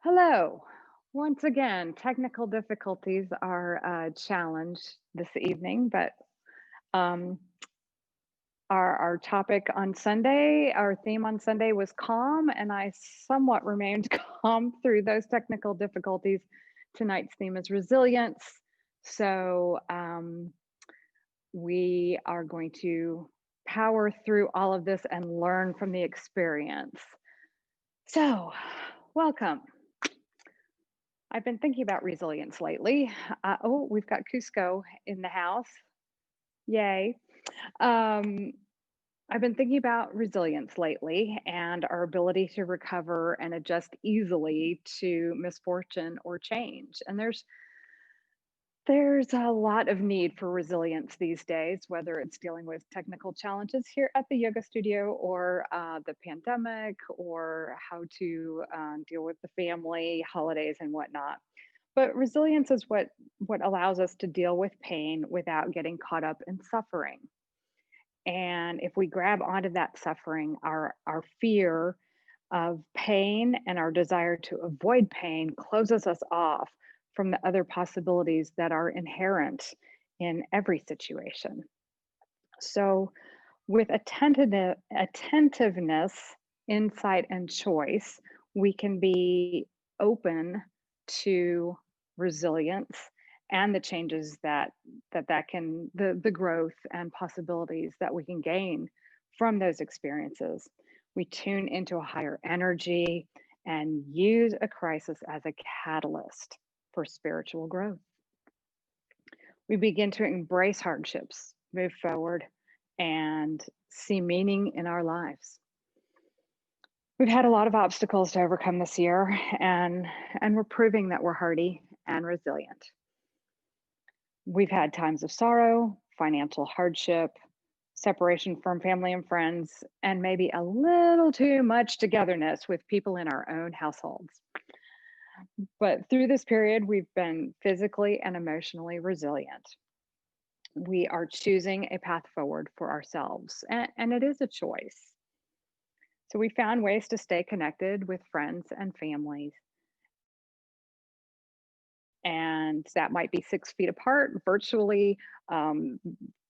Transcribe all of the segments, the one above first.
Hello. Once again, technical difficulties are a challenge this evening, but um, our topic on Sunday, our theme on Sunday was calm, and I somewhat remained calm through those technical difficulties. Tonight's theme is resilience. So we are going to power through all of this and learn from the experience. So, welcome. I've been thinking about resilience lately. Oh, we've got Cusco in the house. Yay. Um, I've been thinking about resilience lately and our ability to recover and adjust easily to misfortune or change. And there's a lot of need for resilience these days, whether it's dealing with technical challenges here at the yoga studio or the pandemic or how to deal with the family, holidays, and whatnot. But resilience is what allows us to deal with pain without getting caught up in suffering. And if we grab onto that suffering, our fear of pain and our desire to avoid pain closes us off from the other possibilities that are inherent in every situation. So, with attentiveness, insight, and choice, we can be open to resilience and the changes that can the growth and possibilities that we can gain from those experiences. We tune into a higher energy and use a crisis as a catalyst for spiritual growth. We begin to embrace hardships, move forward, and see meaning in our lives. We've had a lot of obstacles to overcome this year, and we're proving that we're hardy and resilient. We've had times of sorrow, financial hardship, separation from family and friends, and maybe a little too much togetherness with people in our own households. But through this period, we've been physically and emotionally resilient. We are choosing a path forward for ourselves, and it is a choice. So we found ways to stay connected with friends and families. And that might be 6 feet apart, virtually, um,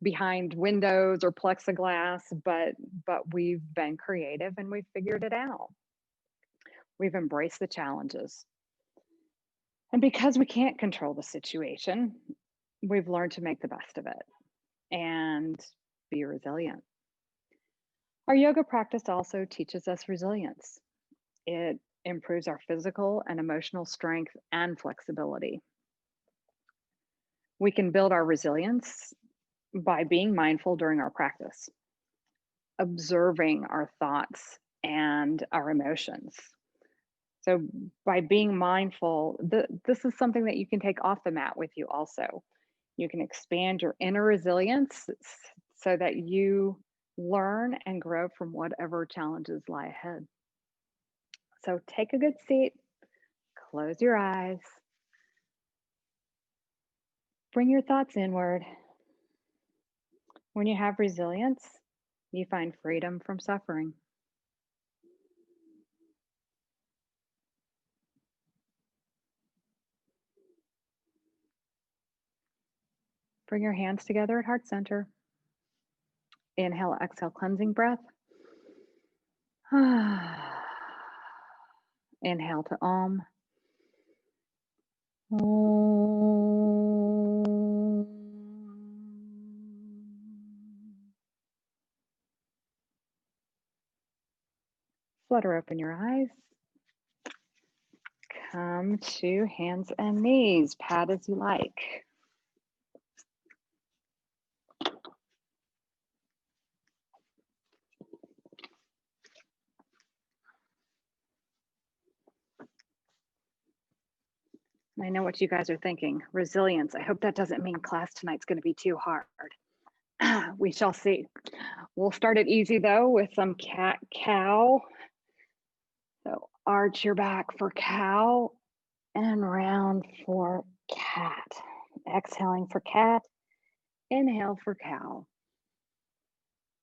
behind windows or plexiglass, but we've been creative and we've figured it out. We've embraced the challenges. And because we can't control the situation, we've learned to make the best of it and be resilient. Our yoga practice also teaches us resilience. It improves our physical and emotional strength and flexibility. We can build our resilience by being mindful during our practice, observing our thoughts and our emotions. So, by being mindful, this is something that you can take off the mat with you also. You can expand your inner resilience so that you learn and grow from whatever challenges lie ahead. So, take a good seat, close your eyes, bring your thoughts inward. When you have resilience, you find freedom from suffering. Bring your hands together at heart center. Inhale, exhale, cleansing breath. Inhale to Om. Flutter open your eyes. Come to hands and knees. Pat as you like. I know what you guys are thinking. Resilience. I hope that doesn't mean class tonight's going to be too hard. We shall see. We'll start it easy though with some cat cow. So arch your back for cow and round for cat. Exhaling for cat, inhale for cow.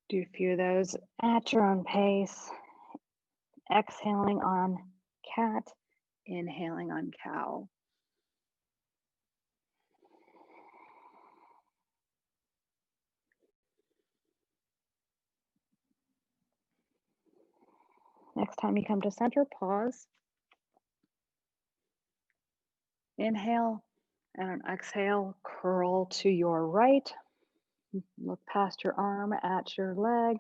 Do a few of those at your own pace. Exhaling on cat, Inhaling on cow. Next time you come to center, pause. Inhale, and on exhale, curl to your right. Look past your arm at your leg.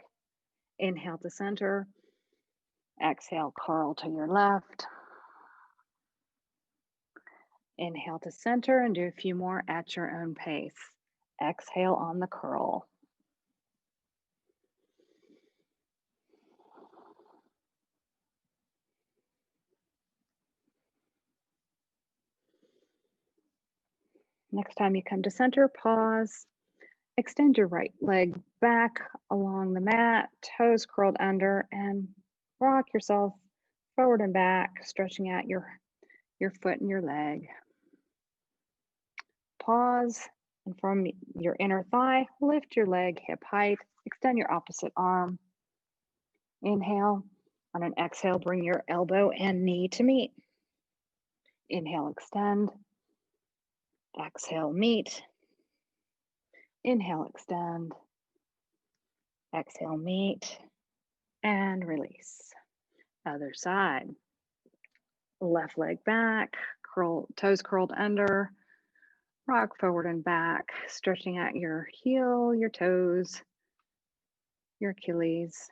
Inhale to center. Exhale, curl to your left. Inhale to center and do a few more at your own pace. Exhale on the curl. Next time you come to center, pause. Extend your right leg back along the mat, toes curled under, and rock yourself forward and back, stretching out your foot and your leg. Pause, and from your inner thigh, lift your leg hip height, extend your opposite arm. Inhale. On an exhale, bring your elbow and knee to meet. Inhale, extend. Exhale, meet. Inhale, extend. Exhale, meet. And release. Other side. Left leg back, toes curled under. Rock forward and back, stretching out your heel, your toes, your Achilles.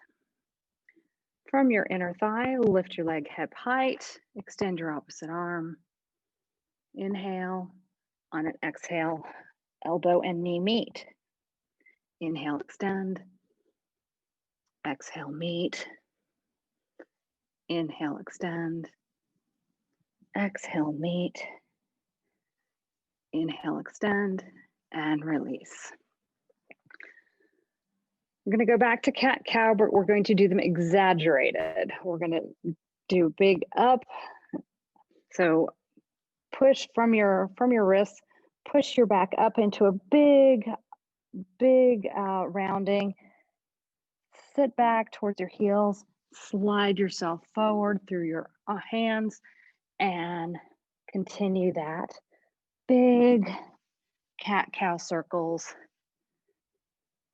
From your inner thigh, lift your leg hip height, extend your opposite arm. Inhale. On an exhale, elbow and knee meet. Inhale, extend. Exhale, meet. Inhale, extend. Exhale, meet. Inhale, extend, and release. We're going to go back to cat-cow, but we're going to do them exaggerated. We're going to do big up. So push from your wrists, push your back up into a big rounding. Sit back towards your heels, slide yourself forward through your hands, and continue that. Big cat-cow circles.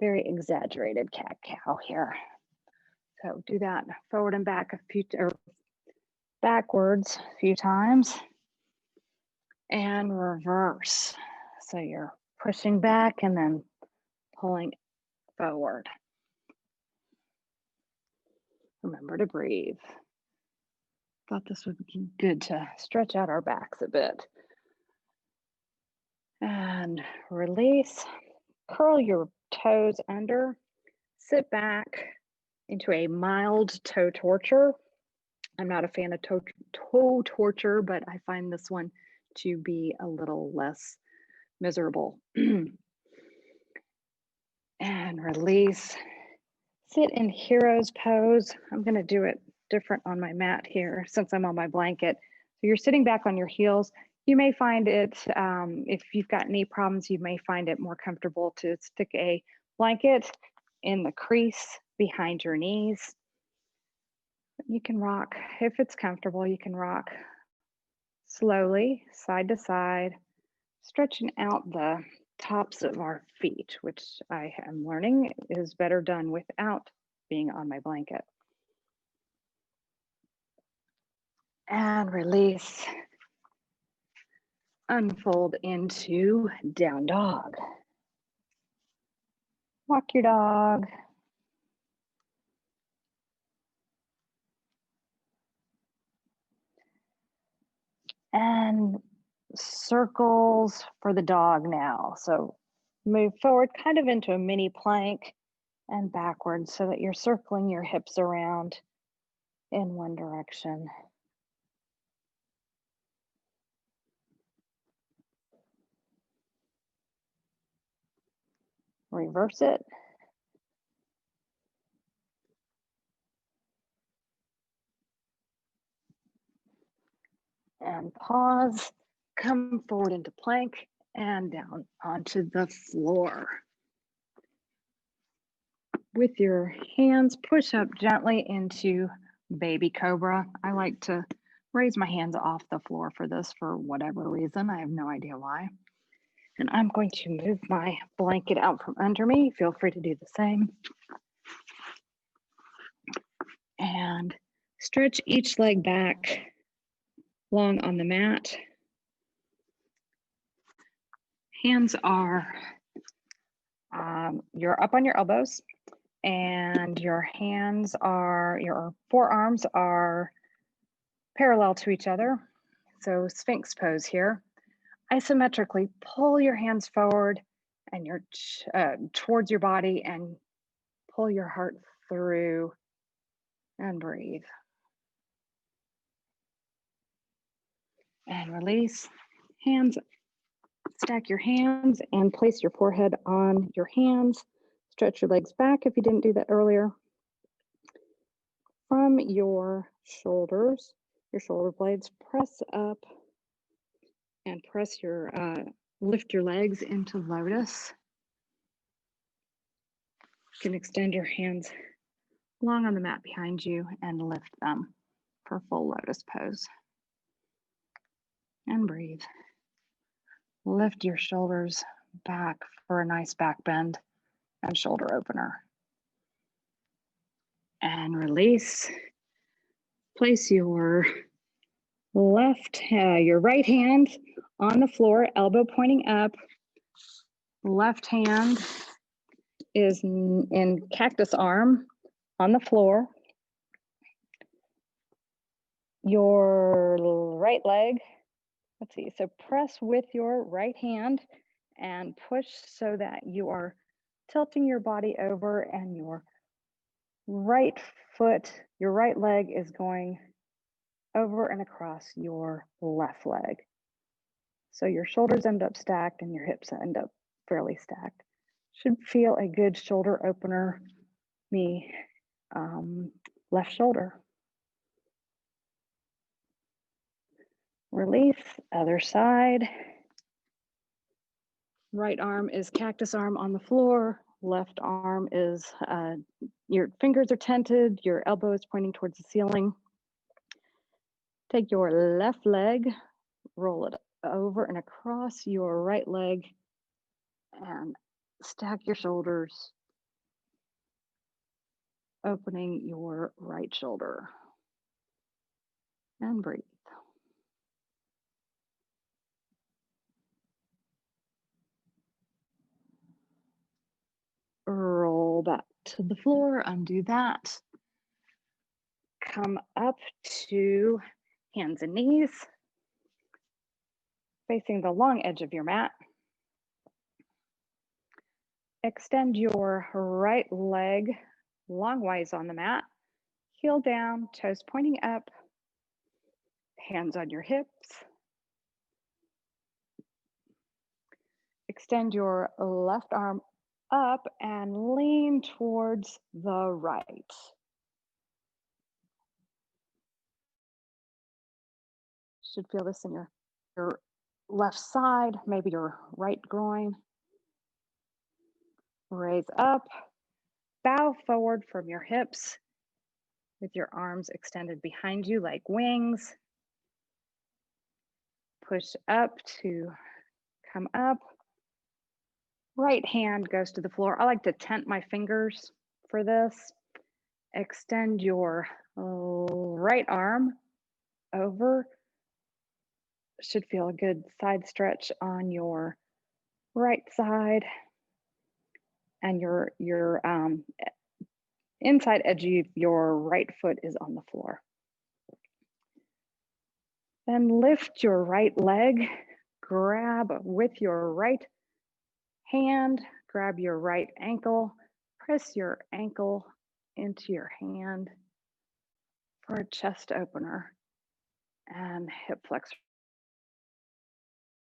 Very exaggerated cat-cow here. So do that forward and back backwards a few times. And reverse. So you're pushing back and then pulling forward. Remember to breathe. Thought this would be good to stretch out our backs a bit. And release. Curl your toes under. Sit back into a mild toe torture. I'm not a fan of toe torture, but I find this one to be a little less miserable. And release. Sit in hero's pose. I'm going to do it different on my mat here since I'm on my blanket. So you're sitting back on your heels. You may find it, if you've got knee problems, you may find it more comfortable to stick a blanket in the crease behind your knees. You can rock, if it's comfortable, you can rock slowly, side to side, stretching out the tops of our feet, which I am learning is better done without being on my blanket. And release. Unfold into down dog. Walk your dog. And circles for the dog now. So move forward kind of into a mini plank and backwards so that you're circling your hips around in one direction. Reverse it. And pause, come forward into plank and down onto the floor. With your hands, push up gently into baby cobra. I like to raise my hands off the floor for this for whatever reason. I have no idea why. And I'm going to move my blanket out from under me. Feel free to do the same. And stretch each leg back long on the mat. Hands are, you're up on your elbows, and your forearms are parallel to each other. So Sphinx pose here. Isometrically pull your hands forward and towards your body, and pull your heart through and breathe. And release. Hands, stack your hands and place your forehead on your hands. Stretch your legs back if you didn't do that earlier. From your shoulders, your shoulder blades, press up and lift your legs into lotus. You can extend your hands long on the mat behind you and lift them for full lotus pose. And breathe. Lift your shoulders back for a nice back bend and shoulder opener. And release. Place your right hand on the floor, elbow pointing up. Left hand is in cactus arm on the floor. Your right leg, let's see, so press with your right hand and push so that you are tilting your body over, and your right leg is going over and across your left leg. So your shoulders end up stacked and your hips end up fairly stacked. Should feel a good shoulder opener, left shoulder. Release, other side. Right arm is cactus arm on the floor. Left arm is, your fingers are tented, your elbow is pointing towards the ceiling. Take your left leg, roll it over and across your right leg, and stack your shoulders, opening your right shoulder. And breathe. Roll back to the floor, undo that. Come up to hands and knees, facing the long edge of your mat. Extend your right leg longwise on the mat, heel down, toes pointing up, hands on your hips. Extend your left arm up and lean towards the right. Should feel this in your left side, maybe your right groin. Raise up, bow forward from your hips with your arms extended behind you like wings. Push up to come up. Right hand goes to the floor. I like to tent my fingers for this. Extend your right arm over. Should feel a good side stretch on your right side, and your inside edge of your right foot is on the floor. Then lift your right leg, grab with your right hand, grab your right ankle, press your ankle into your hand for a chest opener and hip flexor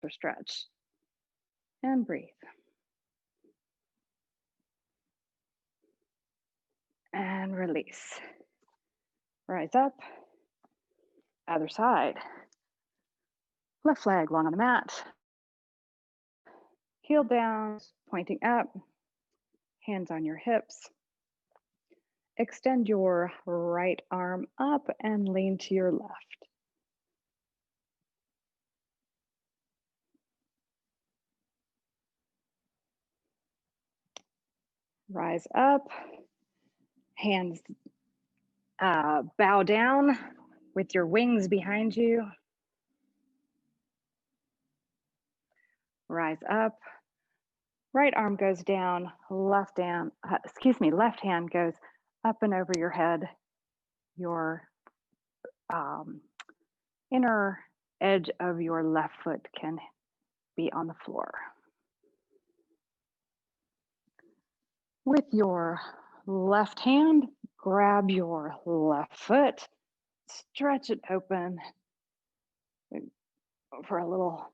stretch. And breathe. And release. Rise up. Other side. Left leg long on the mat. Heel down, pointing up. Hands on your hips. Extend your right arm up and lean to your left. Rise up, hands bow down with your wings behind you. Rise up, right arm goes down, left hand goes up and over your head. Your inner edge of your left foot can be on the floor. With your left hand, grab your left foot, stretch it open for a little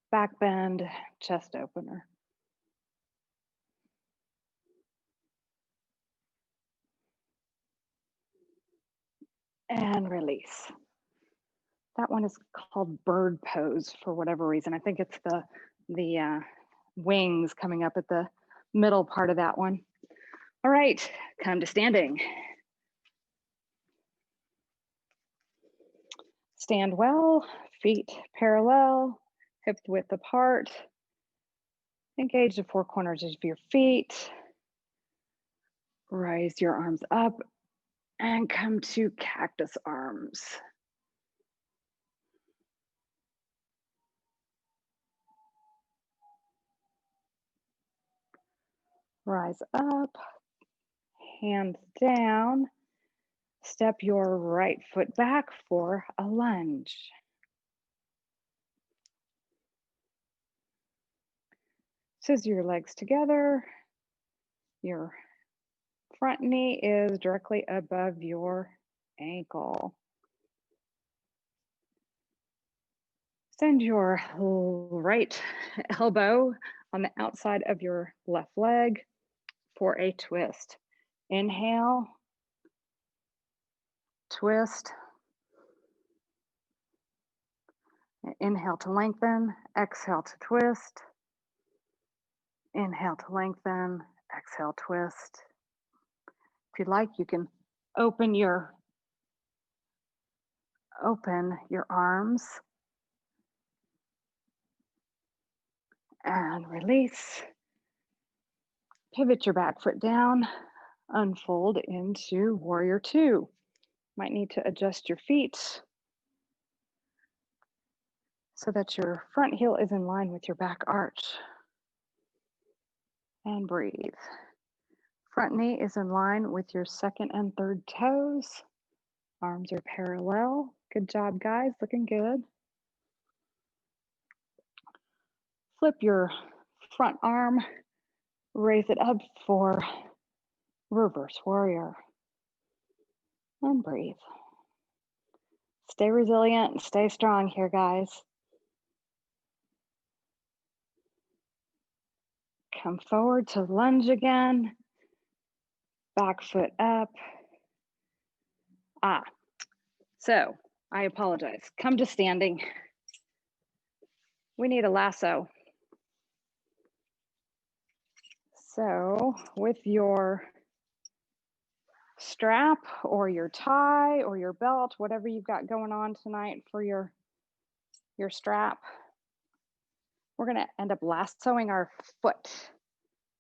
back bend, chest opener. And release. That one is called bird pose for whatever reason. I think it's the wings coming up at the middle part of that one. All right, come to standing. Stand well, feet parallel, hip width apart. Engage the four corners of your feet. Raise your arms up and come to cactus arms. Rise up, hands down. Step your right foot back for a lunge. Scissor your legs together. Your front knee is directly above your ankle. Send your right elbow on the outside of your left leg for a twist. Inhale, twist. Inhale to lengthen, exhale to twist. Inhale to lengthen, exhale, twist. If you'd like, you can open your arms and release. Pivot your back foot down, unfold into warrior two. Might need to adjust your feet so that your front heel is in line with your back arch. And breathe. Front knee is in line with your second and third toes. Arms are parallel. Good job, guys, looking good. Flip your front arm, raise it up for reverse warrior. And breathe. Stay resilient, stay strong here, guys. Come forward to lunge again. Back foot up. So I apologize. Come to standing. We need a lasso. So with your strap or your tie or your belt, whatever you've got going on tonight for your strap, we're gonna end up lassoing our foot,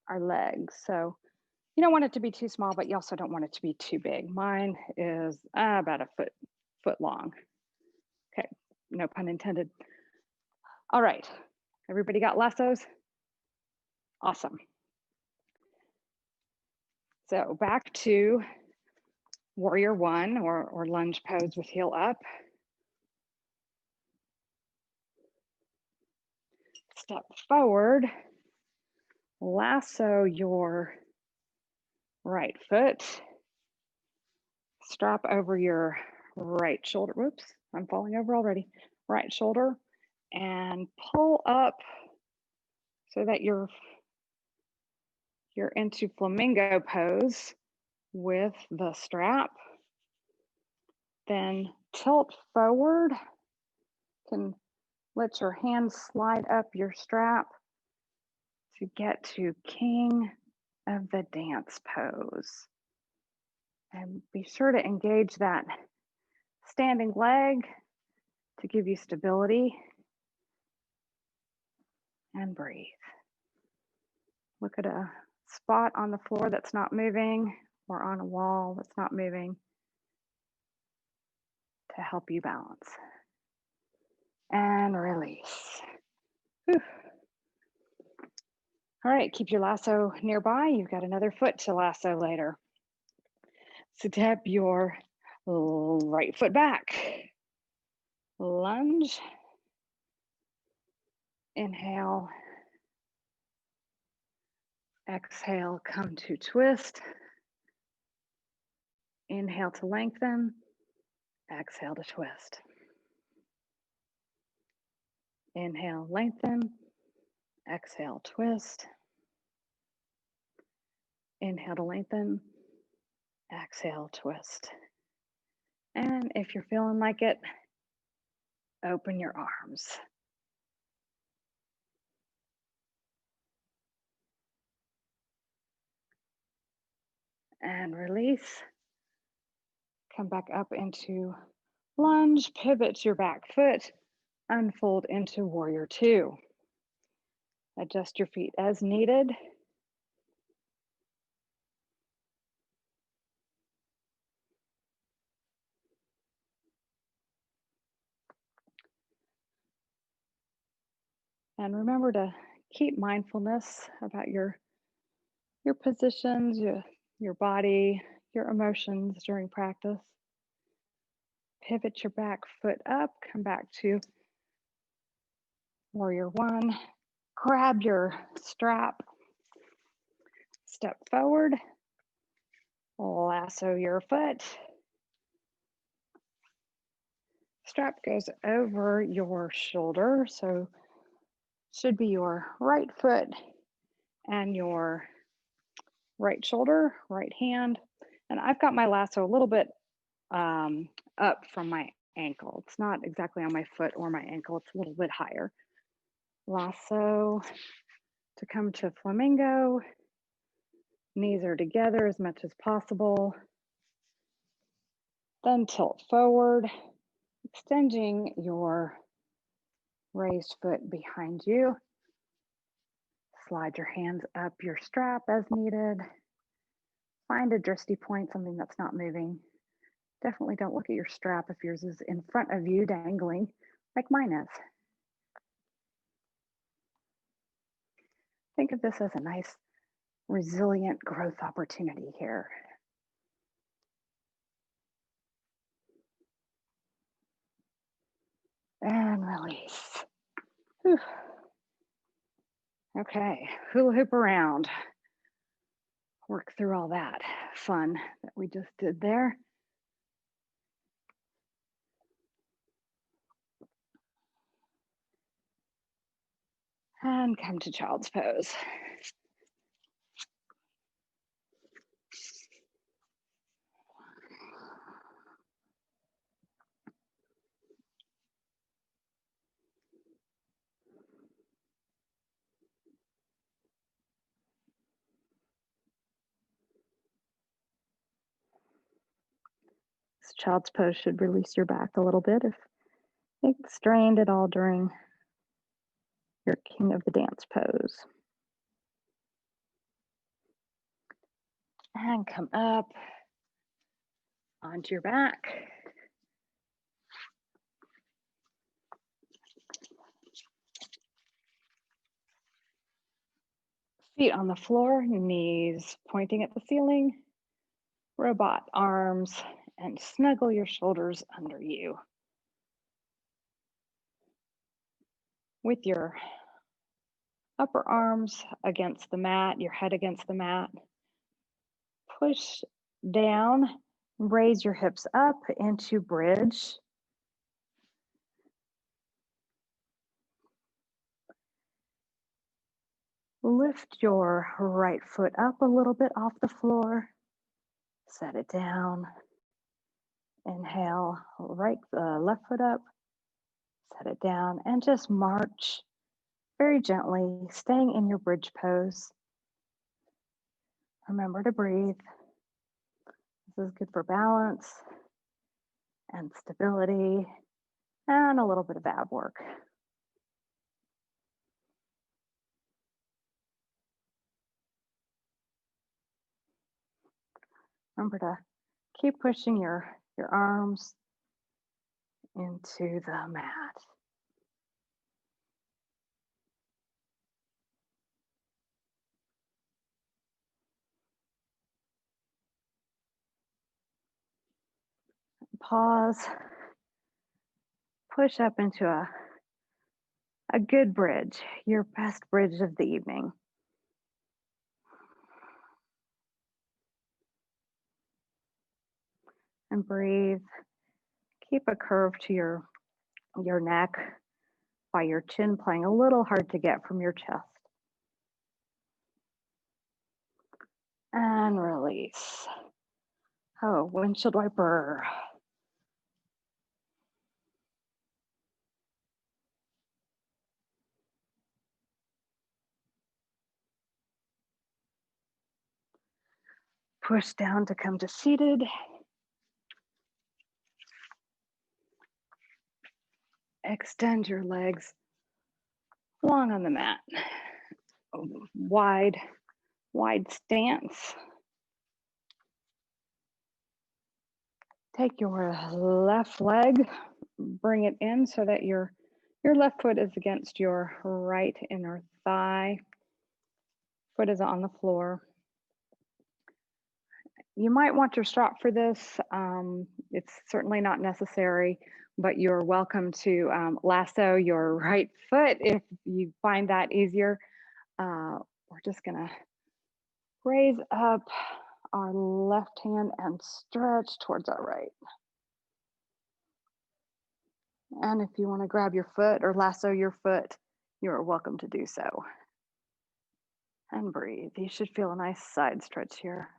our leg. So you don't want it to be too small, but you also don't want it to be too big. Mine is about a foot long. Okay, no pun intended. All right, everybody got lassos? Awesome. So back to warrior one or lunge pose with heel up. Step forward, lasso your right foot, strap over your right shoulder. Whoops, I'm falling over already. Right shoulder, and pull up so that you're into flamingo pose with the strap. Then tilt forward. Can let your hands slide up your strap to get to king of the dance pose. And be sure to engage that standing leg to give you stability. And breathe. Look at a spot on the floor that's not moving or on a wall that's not moving to help you balance. And release. Whew. All right, keep your lasso nearby. You've got another foot to lasso later. Step your right foot back. Lunge. Inhale. Exhale, come to twist. Inhale to lengthen. Exhale to twist. Inhale, lengthen. Exhale, twist. Inhale to lengthen. Exhale, twist. And if you're feeling like it, open your arms. And release. Come back up into lunge, pivot your back foot, unfold into warrior two. Adjust your feet as needed. And remember to keep mindfulness about your positions, your body, your emotions during practice. Pivot your back foot up, come back to warrior one. Grab your strap, step forward, lasso your foot. Strap goes over your shoulder, so should be your right foot and your right shoulder, right hand. And I've got my lasso a little bit up from my ankle. It's not exactly on my foot or my ankle, it's a little bit higher. Lasso to come to flamingo. Knees are together as much as possible. Then tilt forward, extending your raised foot behind you. Slide your hands up your strap as needed. Find a drifty point, something that's not moving. Definitely don't look at your strap if yours is in front of you dangling like mine is. Think of this as a nice, resilient growth opportunity here. And release. Whew. Okay, hula hoop around. Work through all that fun that we just did there. And come to child's pose. This child's pose should release your back a little bit if it strained at all during your king of the dance pose. And come up onto your back. Feet on the floor, knees pointing at the ceiling. Robot arms, and snuggle your shoulders under you. With your upper arms against the mat, your head against the mat, push down, raise your hips up into bridge. Lift your right foot up a little bit off the floor. Set it down. Inhale, left foot up. Set it down and just march very gently, staying in your bridge pose. Remember to breathe. This is good for balance and stability and a little bit of ab work. Remember to keep pushing your arms into the mat. Pause, push up into a good bridge, your best bridge of the evening. And breathe. Keep a curve to your neck by your chin playing a little hard to get from your chest. And release. Oh, windshield wiper. Push down to come to seated. Extend your legs long on the mat. Wide stance. Take your left leg, bring it in so that your left foot is against your right inner thigh. Foot is on the floor. You might want your strap for this. It's certainly not necessary, but you're welcome to lasso your right foot if you find that easier. We're just gonna raise up our left hand and stretch towards our right. And if you want to grab your foot or lasso your foot, you're welcome to do so. And breathe. You should feel a nice side stretch here.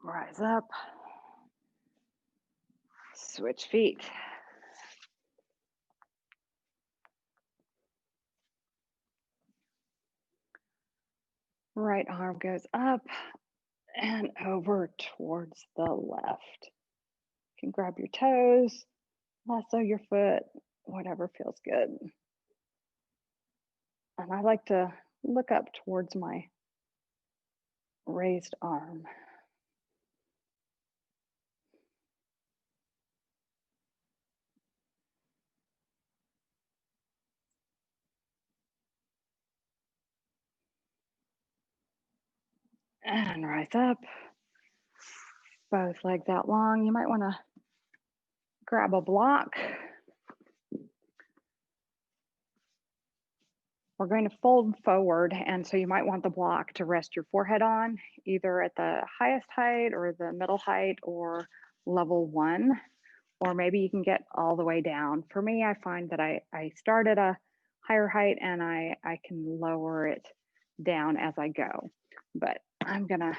Rise up. Switch feet. Right arm goes up and over towards the left. You can grab your toes, lasso your foot, whatever feels good. And I like to look up towards my raised arm. And rise up. Both legs out long. You might want to grab a block. We're going to fold forward, and so you might want the block to rest your forehead on, either at the highest height or the middle height or level 1, or maybe you can get all the way down. For me, I find that I start at a higher height and I can lower it down as I go. But I'm gonna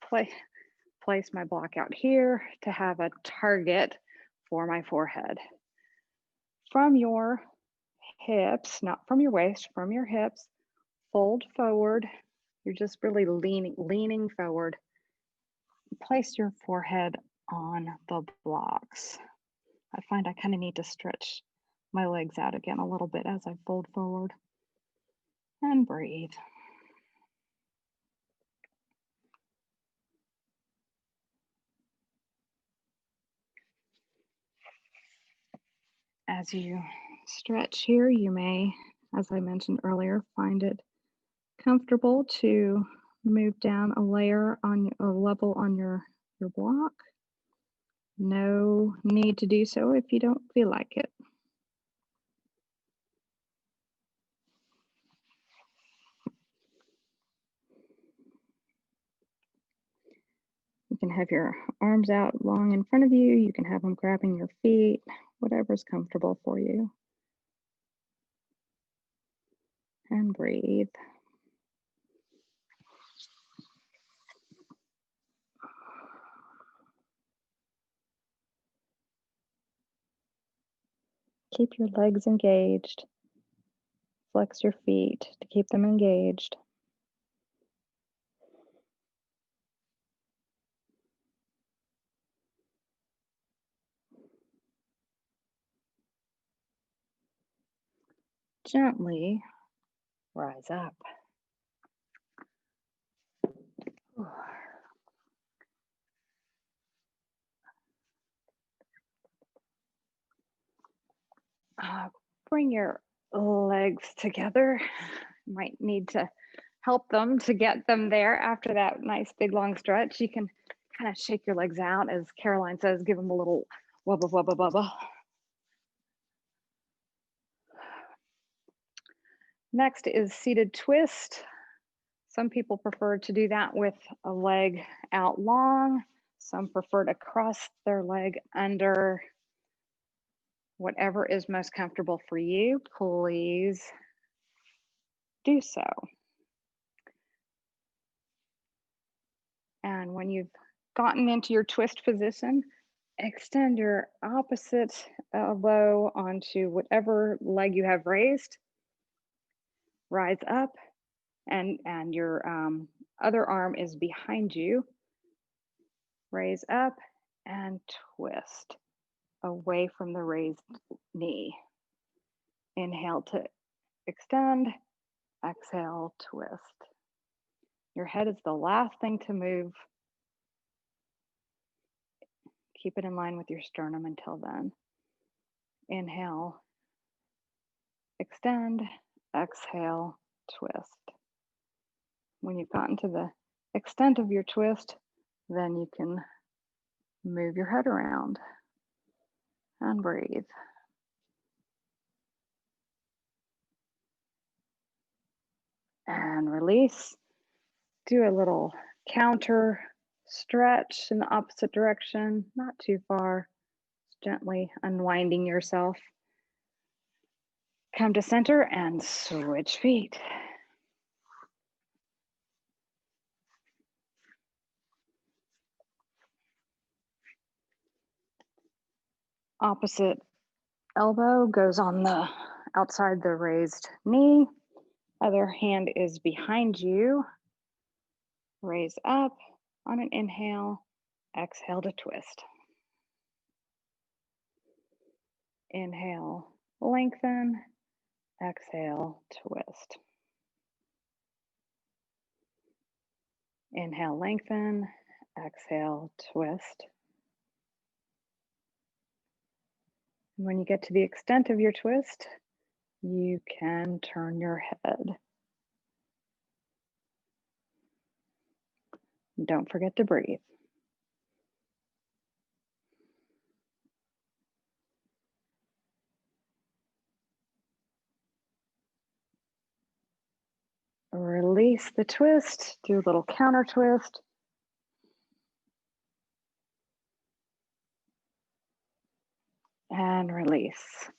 place my block out here to have a target for my forehead. From your hips, not from your waist, from your hips, fold forward. You're just really leaning forward. Place your forehead on the blocks. I find I kind of need to stretch my legs out again a little bit as I fold forward. And breathe. As you stretch here, you may, as I mentioned earlier, find it comfortable to move down a layer on a level on your block. No need to do so if you don't feel like it. You can have your arms out long in front of you. You can have them grabbing your feet, whatever's comfortable for you. And breathe. Keep your legs engaged. Flex your feet to keep them engaged. gently rise up. Bring your legs together. Might need to help them to get them there after that nice big long stretch. You can kind of shake your legs out, as Caroline says, give them a little wubba wubba wubba. Next is seated twist. Some people prefer to do that with a leg out long. Some prefer to cross their leg under. Whatever is most comfortable for you, please do so. And when you've gotten into your twist position, extend your opposite elbow onto whatever leg you have raised. Rise up, and your other arm is behind you. Raise up and twist away from the raised knee. Inhale to extend, exhale, twist. Your head is the last thing to move. Keep it in line with your sternum until then. Inhale, extend, exhale, twist. When you've gotten to the extent of your twist, then you can move your head around and breathe. And release. Do a little counter stretch in the opposite direction, not too far, gently unwinding yourself. Come to center and switch feet. Opposite elbow goes on the outside the raised knee. Other hand is behind you. Raise up on an inhale, exhale to twist. Inhale, lengthen, exhale, twist. Inhale, lengthen, exhale, twist. When you get to the extent of your twist, you can turn your head. Don't forget to breathe. Release the twist, do a little counter twist. And release.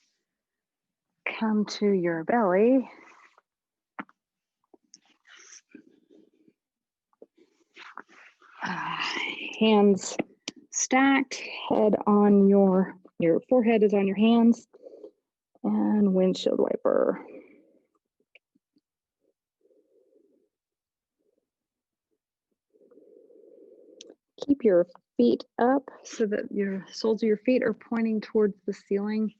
Come to your belly. Hands stacked, head on your forehead is on your hands, and windshield wiper. Keep your feet up so that your soles of your feet are pointing towards the ceiling.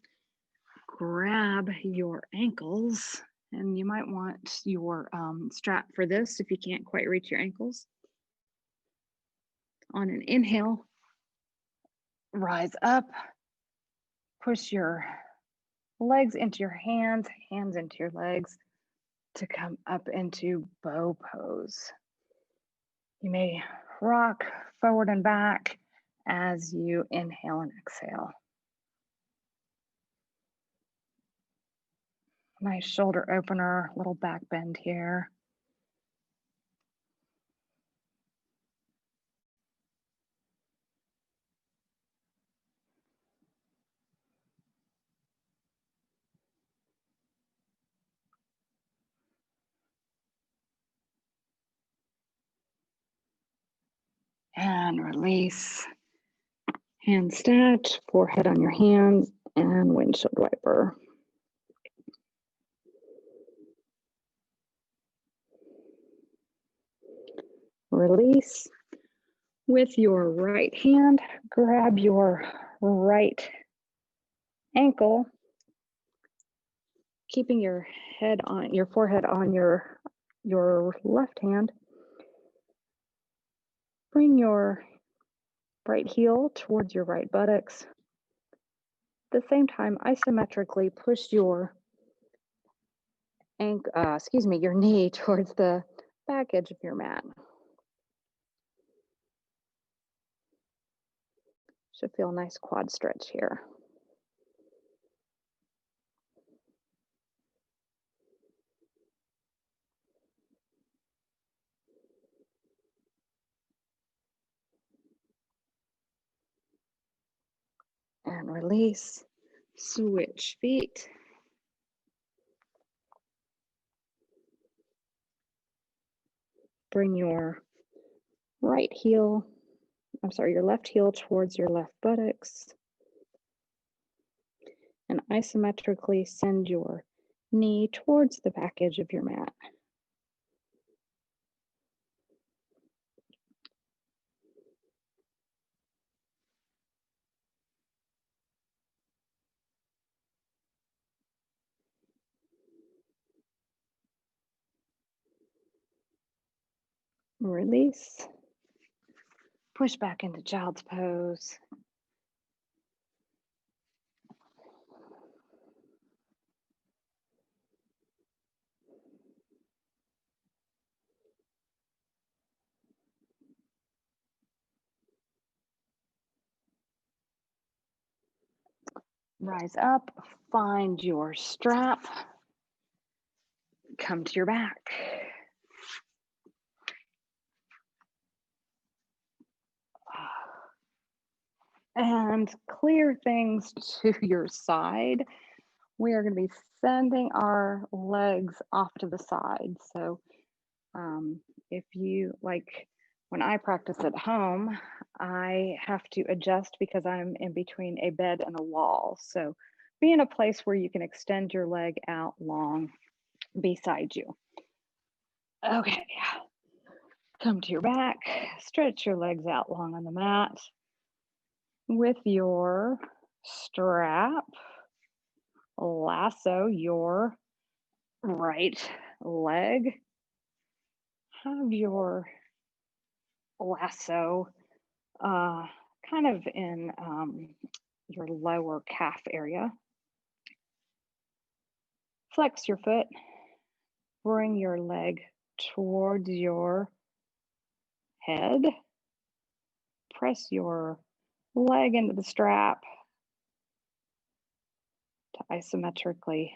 Grab your ankles, and you might want your strap for this if you can't quite reach your ankles. On an inhale, rise up, push your legs into your hands, hands into your legs to come up into bow pose. You may rock forward and back as you inhale and exhale. Nice shoulder opener, little back bend here. And release. Hand stacked, forehead on your hands, and windshield wiper. Release. With your right hand, grab your right ankle. keeping your forehead on your left hand, bring your right heel towards your right buttocks. At the same time, isometrically push your your knee towards the back edge of your mat. Should feel a nice quad stretch here. And release, switch feet. Bring your left heel towards your left buttocks. And isometrically send your knee towards the back edge of your mat. Release. Push back into child's pose. Rise up, find your strap, come to your back. And clear things to your side. We are going to be sending our legs off to the side. So if you, like when I practice at home, I have to adjust because I'm in between a bed and a wall. So be in a place where you can extend your leg out long beside you. Okay, come to your back, stretch your legs out long on the mat. With your strap, lasso your right leg. Have your lasso kind of in your lower calf area. Flex your foot. Bring your leg towards your head. Press your leg into the strap to isometrically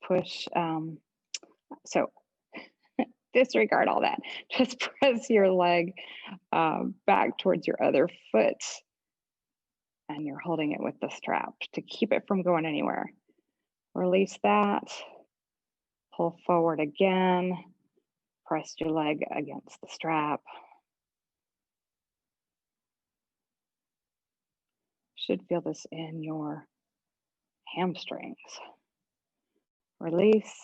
push. So disregard all that. Just press your leg back towards your other foot, and you're holding it with the strap to keep it from going anywhere. Release that. Pull forward again. Press your leg against the strap. Should feel this in your hamstrings. Release.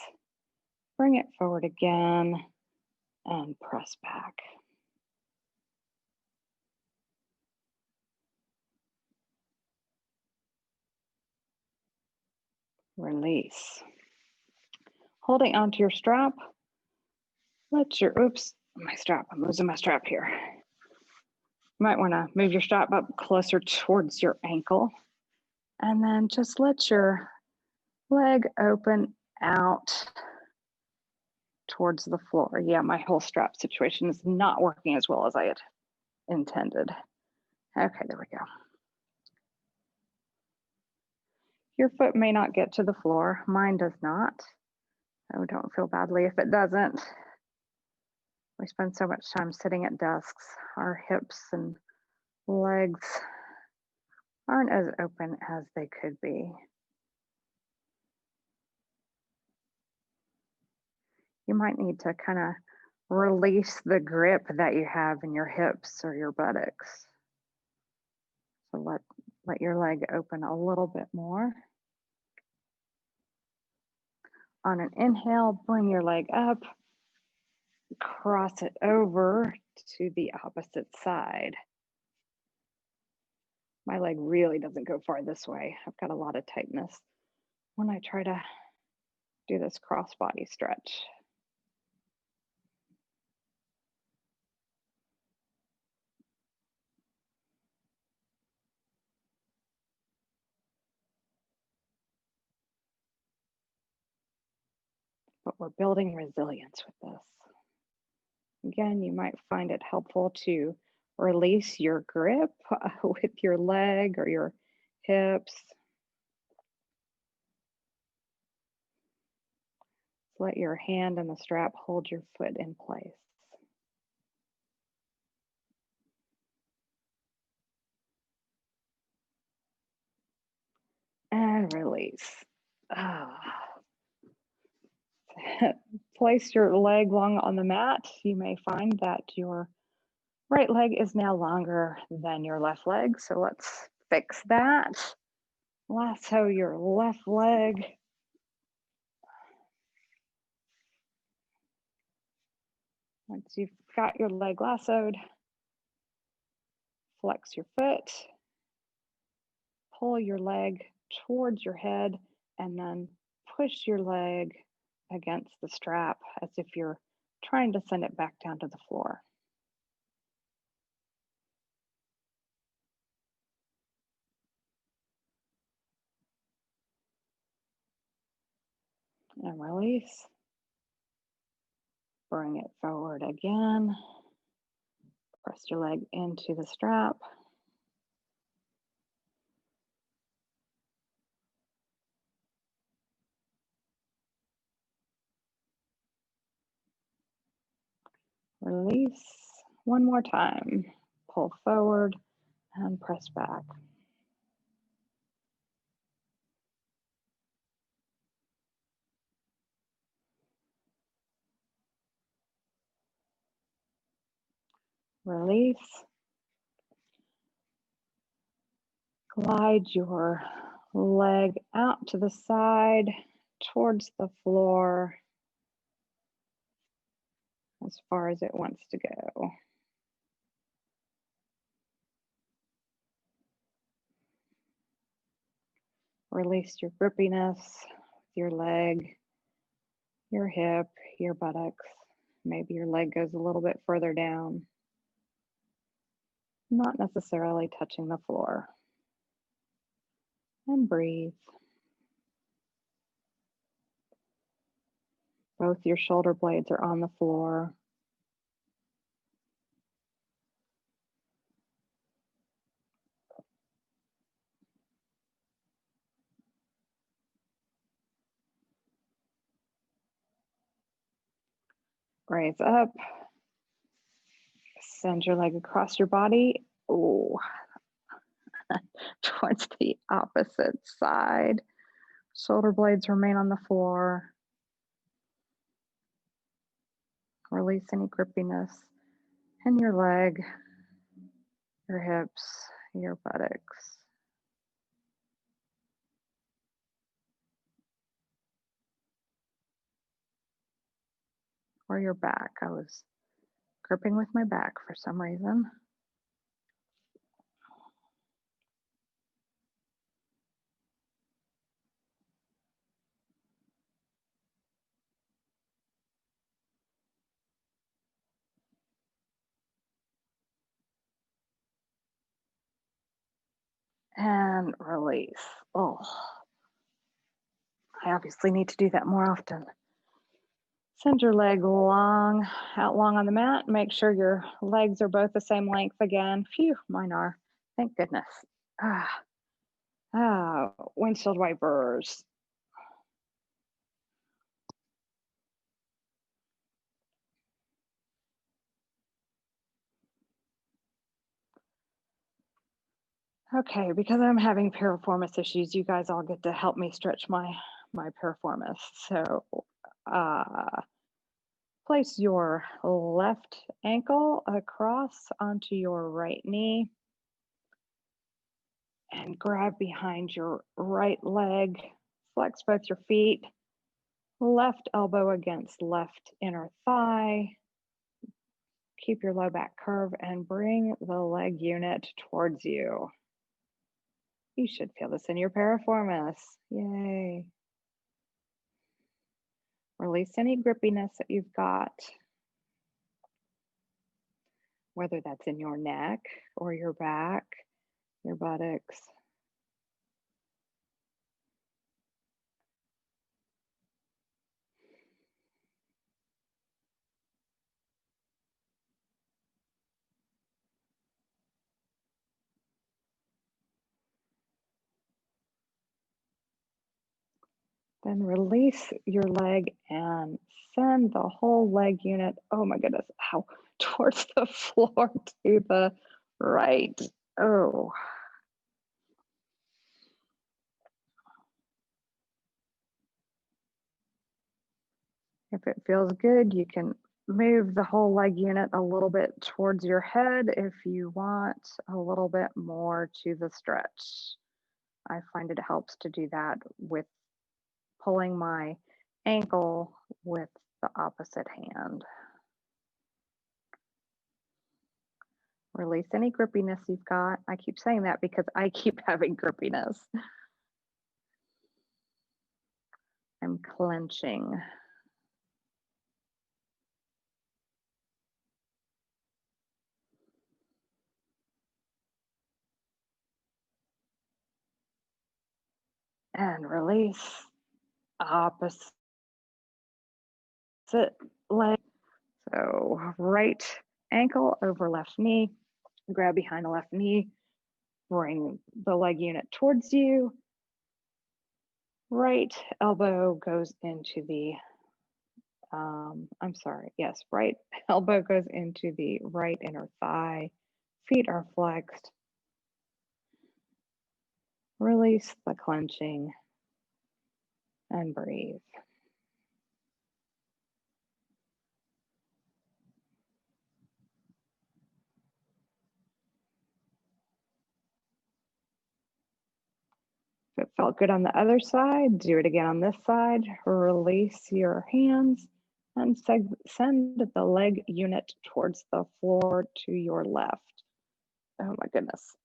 Bring it forward again and press back. Release. Holding onto your strap, I'm losing my strap here. You might want to move your strap up closer towards your ankle, and then just let your leg open out towards the floor. Yeah, my whole strap situation is not working as well as I had intended. Okay, there we go. Your foot may not get to the floor. Mine does not. So don't feel badly if it doesn't. We spend so much time sitting at desks. Our hips and legs aren't as open as they could be. You might need to kind of release the grip that you have in your hips or your buttocks. So let your leg open a little bit more. On an inhale, bring your leg up, cross it over to the opposite side. My leg really doesn't go far this way. I've got a lot of tightness. when I try to do this cross body stretch. But we're building resilience with this. Again, you might find it helpful to release your grip with your leg or your hips. Let your hand and the strap hold your foot in place. And release. Place your leg long on the mat. You may find that your right leg is now longer than your left leg. So let's fix that. Lasso your left leg. Once you've got your leg lassoed, flex your foot, pull your leg towards your head, and then push your leg against the strap as if you're trying to send it back down to the floor. And release. Bring it forward again. Press your leg into the strap. Release. One more time. Pull forward and press back. Release. Glide your leg out to the side towards the floor as far as it wants to go. Release your grippiness with your leg, your hip, your buttocks. Maybe your leg goes a little bit further down, not necessarily touching the floor. And breathe. Both your shoulder blades are on the floor. Raise up. Send your leg across your body. Ooh. Towards the opposite side. Shoulder blades remain on the floor. Release any grippiness in your leg, your hips, your buttocks. Or your back. I was gripping with my back for some reason. And release. Oh, I obviously need to do that more often. Send your leg out long on the mat. Make sure your legs are both the same length again. Phew, mine are. Thank goodness. Windshield wipers. Okay, because I'm having piriformis issues, you guys all get to help me stretch my piriformis. So place your left ankle across onto your right knee and grab behind your right leg. Flex both your feet, left elbow against left inner thigh. Keep your low back curve and bring the leg unit towards you. You should feel this in your piriformis. Yay. Release any grippiness that you've got, whether that's in your neck or your back, your buttocks. Then release your leg and send the whole leg unit, oh my goodness, ow, towards the floor to the right. Oh. If it feels good, you can move the whole leg unit a little bit towards your head if you want a little bit more to the stretch. I find it helps to do that with pulling my ankle with the opposite hand. Release any grippiness you've got. I keep saying that because I keep having grippiness. I'm clenching. And release. Opposite leg. So right ankle over left knee. Grab behind the left knee. Bring the leg unit towards you. Right elbow goes into the, right elbow goes into the right inner thigh. Feet are flexed. Release the clenching and breathe. If it felt good on the other side, do it again on this side. Release your hands and send the leg unit towards the floor to your left. Oh my goodness.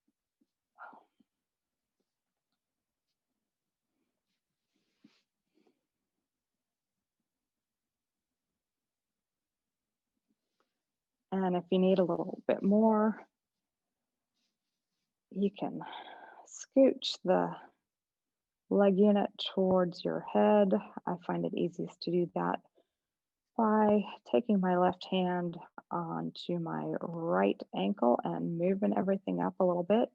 And if you need a little bit more, you can scooch the leg unit towards your head. I find it easiest to do that by taking my left hand onto my right ankle and moving everything up a little bit.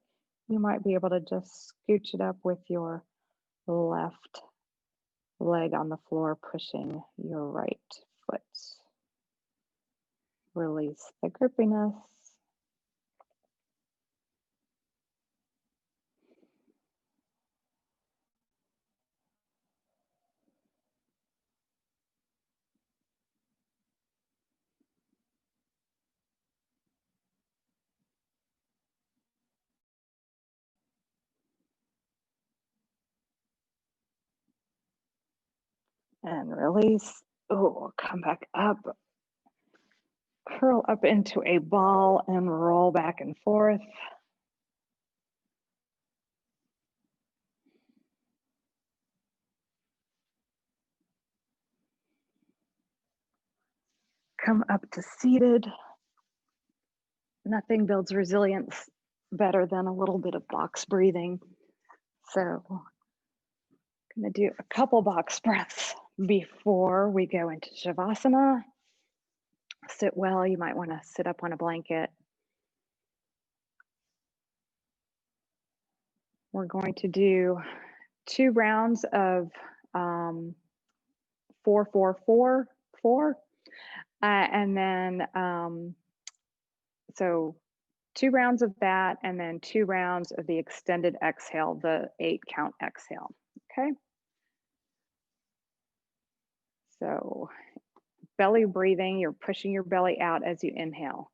You might be able to just scooch it up with your left leg on the floor, pushing your right foot. Release the grippiness. And release. Oh, come back up. Curl up into a ball and roll back and forth. Come up to seated. Nothing builds resilience better than a little bit of box breathing. So I'm going to do a couple box breaths before we go into Shavasana. Sit well. You might want to sit up on a blanket. We're going to do 2 rounds of 4, 4, 4, 4. And then, so 2 rounds of that, and then 2 rounds of the extended exhale, the 8 count exhale, okay? So belly breathing, you're pushing your belly out as you inhale.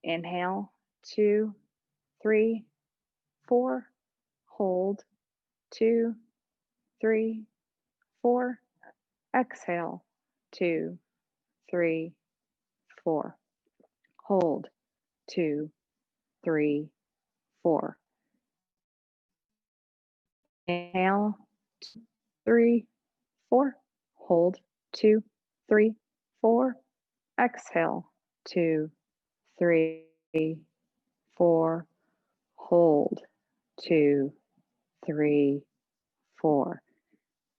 Inhale, 2, 3, 4, hold, 2, 3, 4, exhale, 2, 3, 4, hold, 2, 3, 4. Inhale, 2, 3, 4, hold, 2, 3, 4. Exhale, 2, 3, 4. Hold, 2, 3, 4.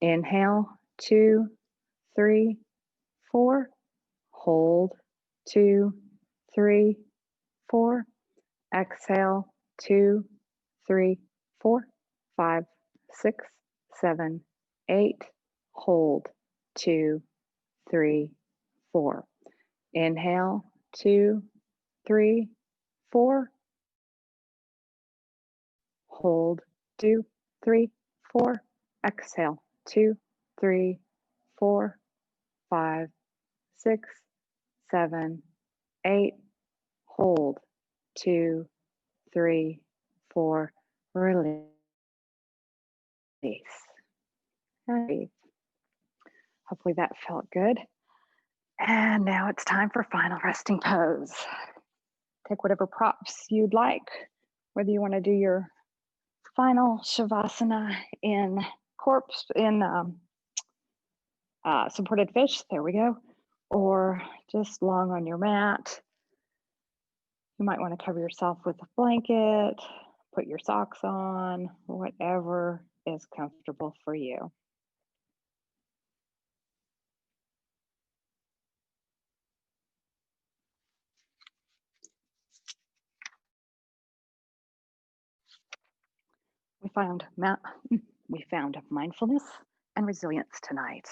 Inhale, 2, 3, 4. Hold, 2, 3, 4. Exhale, 2, 3, 4, 5, 6, 7, 8. Hold, 2, 3, 4. Inhale, 2, 3, 4. Hold, 2, 3, 4. Exhale, 2, 3, 4, 5, 6, 7, 8. Hold, 2, 3, 4. Release. And breathe. Hopefully that felt good. And now it's time for final resting pose. Take whatever props you'd like, whether you want to do your final Shavasana in supported fish, there we go, or just long on your mat. You might want to cover yourself with a blanket, put your socks on, whatever is comfortable for you. We found mindfulness and resilience tonight.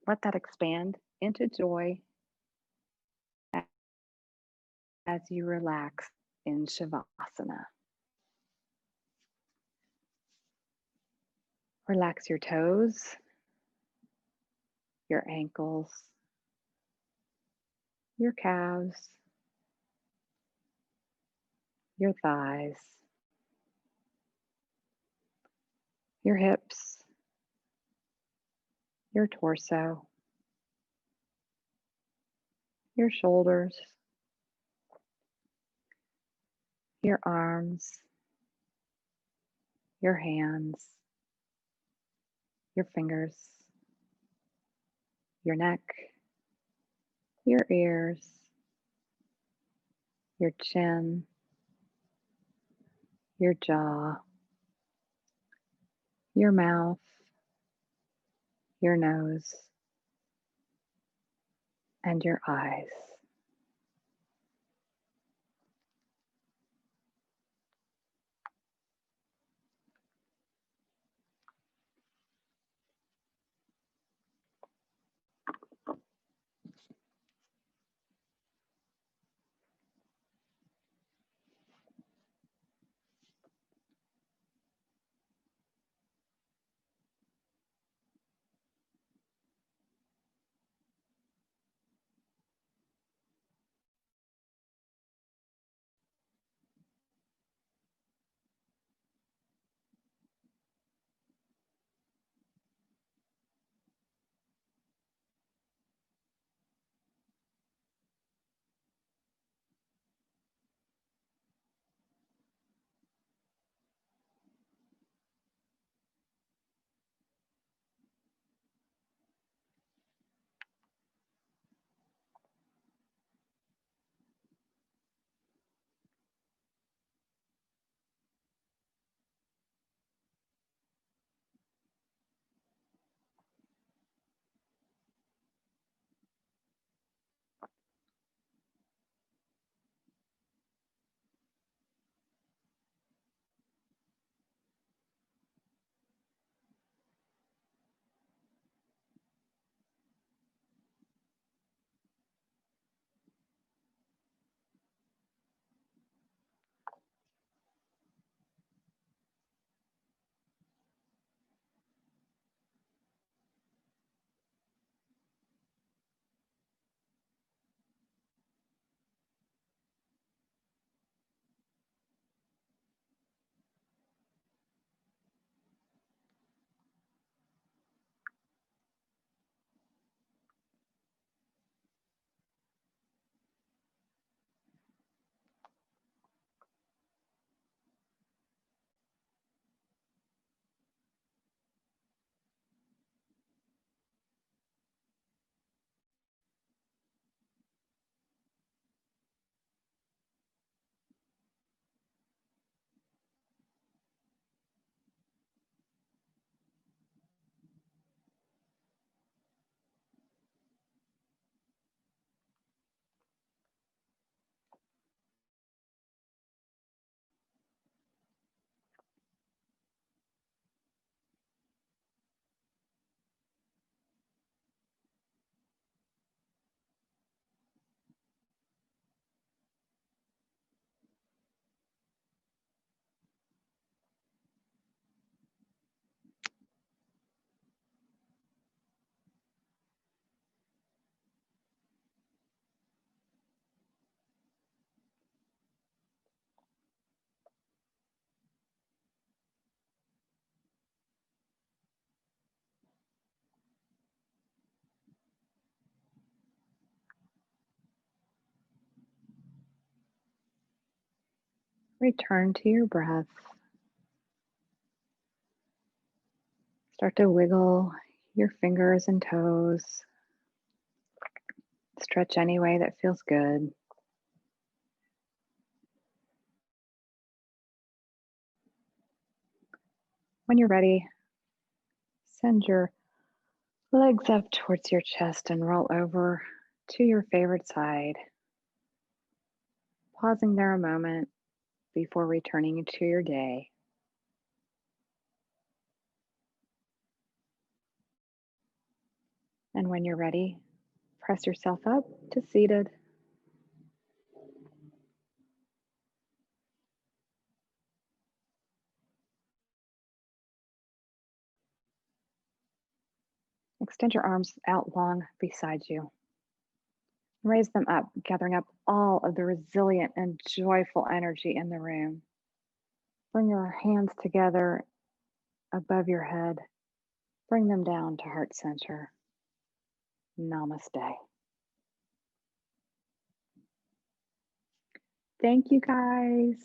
Let that expand into joy as you relax in Shavasana. Relax your toes, your ankles, your calves, your thighs, your hips, your torso, your shoulders, your arms, your hands, your fingers, your neck, your ears, your chin, your jaw, your mouth, your nose, and your eyes. Return to your breath. Start to wiggle your fingers and toes. Stretch any way that feels good. When you're ready, send your legs up towards your chest and roll over to your favorite side. Pausing there a moment before returning to your day. And when you're ready, press yourself up to seated. Extend your arms out long beside you. Raise them up, gathering up all of the resilient and joyful energy in the room. Bring your hands together above your head. Bring them down to heart center. Namaste. Thank you guys.